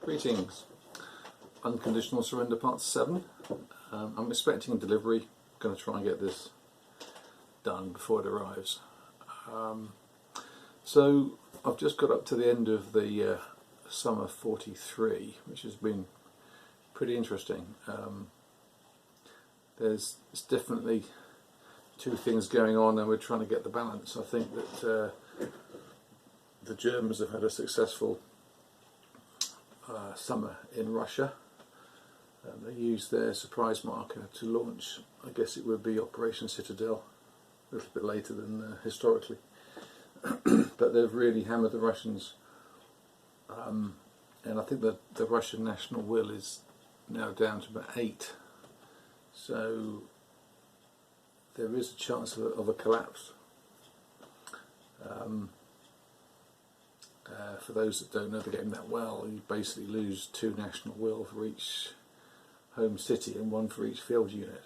Greetings. Unconditional Surrender Part 7. I'm expecting delivery. I'm going to try and get this done before it arrives. So I've just got up to the end of the summer 43, which has been pretty interesting. There's definitely two things going on, and we're trying to get the balance. I think that the Germans have had a successful summer in Russia. They used their surprise marker to launch, I guess it would be Operation Citadel, a little bit later than historically. But they've really hammered the Russians, and I think that the Russian national will is now down to about 8. So there is a chance of a collapse. For those that don't know the game that well, you basically lose 2 national will for each home city and 1 for each field unit.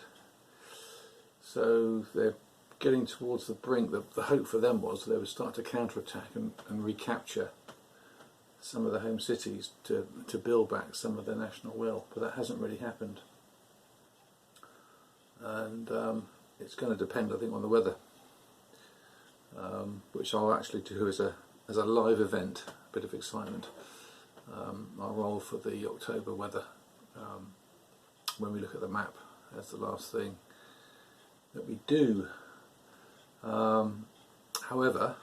So they're getting towards the brink. The hope for them was they would start to counterattack and recapture some of the home cities to build back some of their national will, but that hasn't really happened. And it's going to depend, I think, on the weather, which I'll actually do as a live event, a bit of excitement. I'll roll for the October weather when we look at the map as the last thing that we do. However,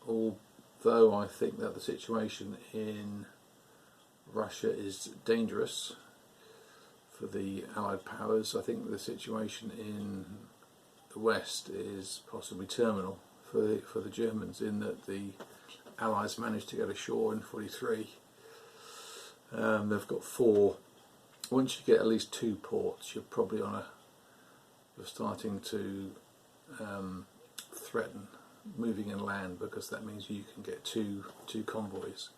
although I think that the situation in Russia is dangerous for the Allied powers, I think the situation in the West is possibly terminal for the Germans, in that the Allies managed to get ashore in 43. They've got 4. Once you get at least 2 ports, you're probably you're starting to threaten moving inland, because that means you can get two convoys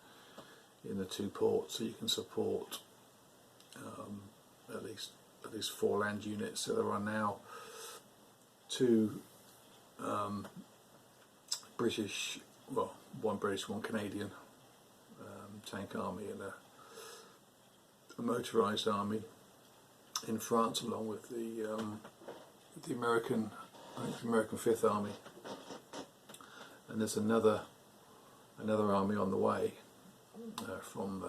in the 2 ports, so you can support at least 4 land units. So there are now 2 British, well, 1 British, 1 Canadian tank army and a motorised army in France, along with the American, I think, American 5th Army, and there's another army on the way from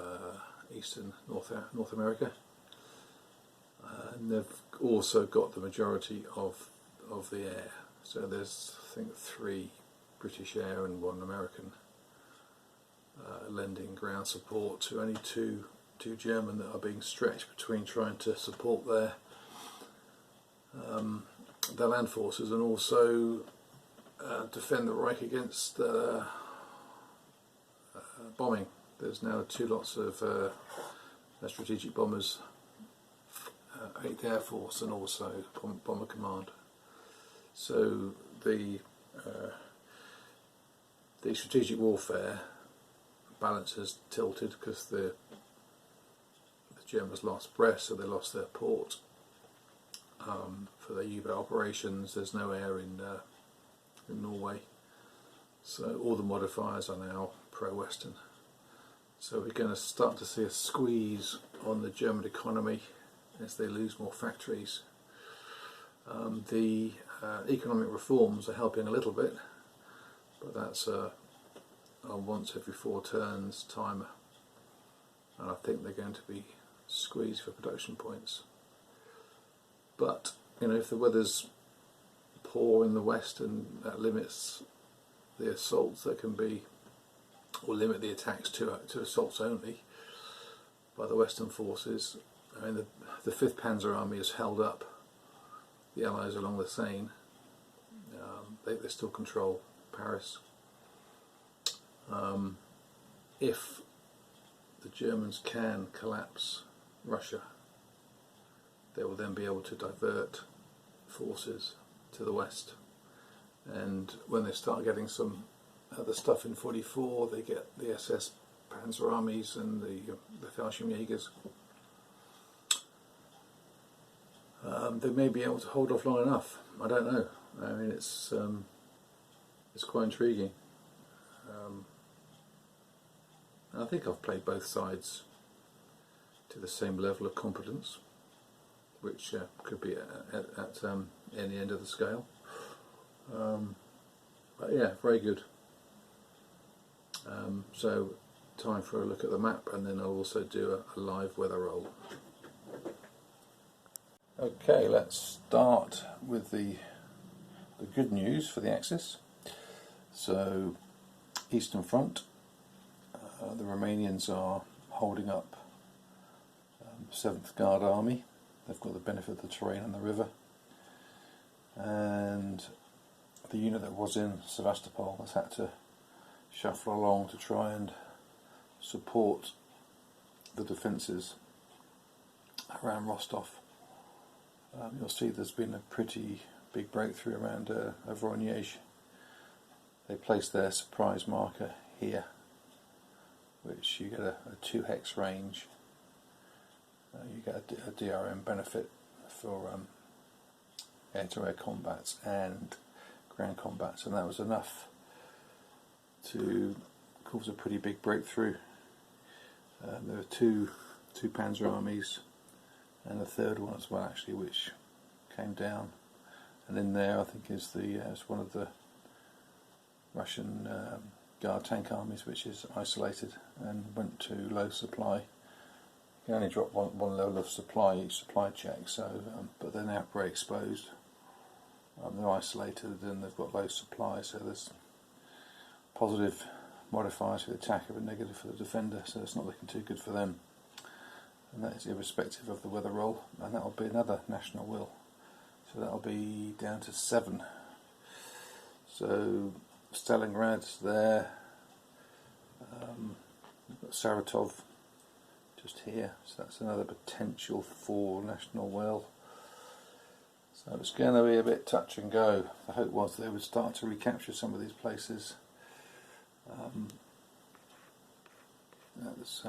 eastern North America, and they've also got the majority of the air. So there's, I think, 3 British air and 1 American lending ground support to only two German that are being stretched between trying to support their land forces and also defend the Reich against bombing. There's now 2 lots of strategic bombers, 8th Air Force, and also Bomber Command. So the strategic warfare balance has tilted, because the Germans lost Brest, so they lost their port for their U-boat operations. There's no air in Norway, so all the modifiers are now pro-Western. So we're going to start to see a squeeze on the German economy as they lose more factories. The economic reforms are helping a little bit, but that's a once every 4 turns timer, and I think they're going to be squeezed for production points. But if the weather's poor in the West, and that limits the assaults that can be, or limit the attacks to assaults only by the Western forces. I mean, the 5th Panzer Army has held up the Allies along the Seine. They still control Paris. If the Germans can collapse Russia, they will then be able to divert forces to the west, and when they start getting some other stuff in 44, they get the SS Panzer armies and the Fallschirmjägers. They may be able to hold off long enough. I don't know. I mean, it's quite intriguing. And I think I've played both sides to the same level of competence, which could be at any end of the scale. But yeah, very good. So time for a look at the map, and then I'll also do a live weather roll. Okay, let's start with the good news for the Axis. So, Eastern Front, the Romanians are holding up 7th Guard Army. They've got the benefit of the terrain and the river. And the unit that was in Sevastopol has had to shuffle along to try and support the defences around Rostov. You'll see there's been a pretty big breakthrough around Voronezh. They placed their surprise marker here, which you get a 2 hex range. You get a DRM benefit for air-to-air combats and ground combats, and that was enough to cause a pretty big breakthrough. There were two panzer armies and a third one as well, actually, which came down. And in there, I think, is one of the Russian Guard tank armies, which is isolated and went to low supply. You can only drop one level of supply each supply check, so but they're now very exposed. They're isolated and they've got low supply, so there's positive modifiers for the attacker but negative for the defender, so it's not looking too good for them. And that is irrespective of the weather roll, and that'll be another national will. So that'll be down to 7. So Stalingrad's there. We've got Saratov just here, so that's another potential for national will. So it's going to be a bit touch and go. The hope was they would start to recapture some of these places. That's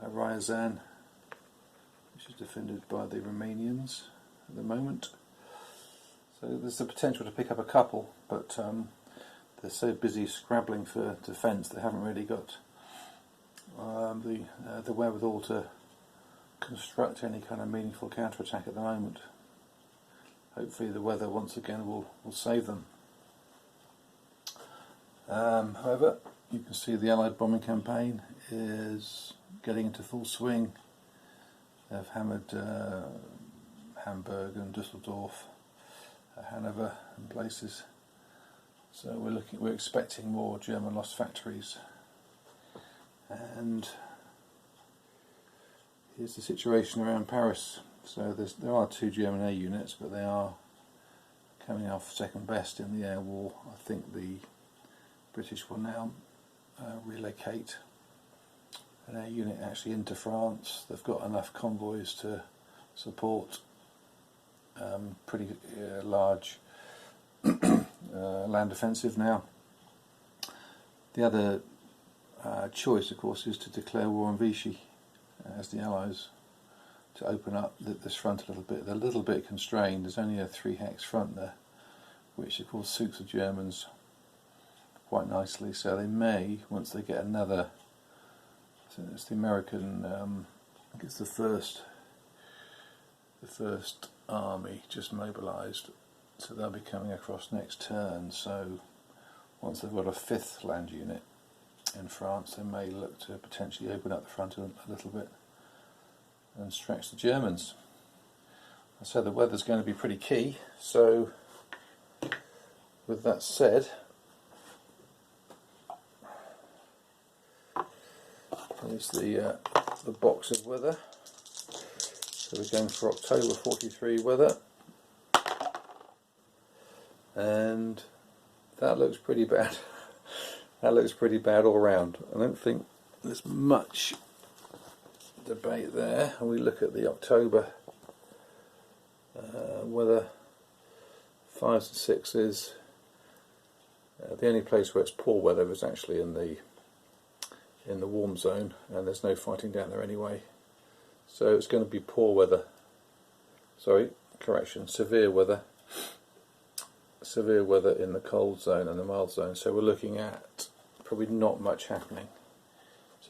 Ryazan, which is defended by the Romanians at the moment. So there's the potential to pick up a couple, but they're so busy scrabbling for defence they haven't really got the wherewithal to construct any kind of meaningful counter-attack at the moment. Hopefully the weather once again will save them. However, you can see the Allied bombing campaign is getting into full swing. They've hammered Hamburg and Düsseldorf, Hanover and places. So we're expecting more German lost factories. And here's the situation around Paris. So there are 2 German air units, but they are coming off second best in the air war. I think the British will now relocate an air unit actually into France. They've got enough convoys to support pretty large land offensive now. The other choice, of course, is to declare war on Vichy as the Allies, to open up this front a little bit. They're a little bit constrained. There's only a 3 hex front there, which of course suits the Germans quite nicely. So they may, once they get another, so it's the American, I think it's the first army just mobilised, so they'll be coming across next turn. So once they've got a 5th land unit in France, they may look to potentially open up the front a little bit and stretch the Germans. So the weather's going to be pretty key. So with that said, here's the box of weather. So we're going for October 43 weather, and that looks pretty bad. That looks pretty bad all round. I don't think there's much debate there. And we look at the October weather, 5s and 6s. The only place where it's poor weather is actually in the warm zone, and there's no fighting down there anyway. So it's going to be poor weather. Sorry, correction, severe weather. Severe weather in the cold zone and the mild zone. So we're looking at probably not much happening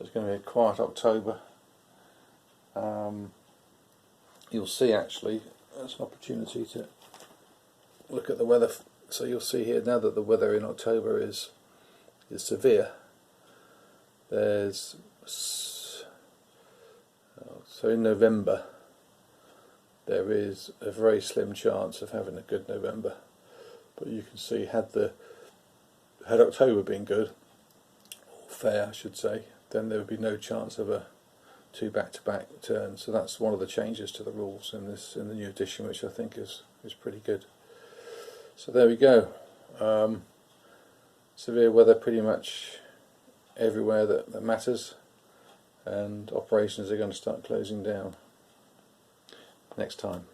So it's going to be a quiet October. You'll see actually, there's an opportunity to look at the weather. So you'll see here now that the weather in October is severe. There's so in November there is a very slim chance of having a good November, but you can see had October been good, or fair I should say, then there would be no chance of a 2 back-to-back turns. So that's one of the changes to the rules in the new edition, which I think is pretty good. So there we go. Severe weather pretty much everywhere that matters, and operations are going to start closing down next time.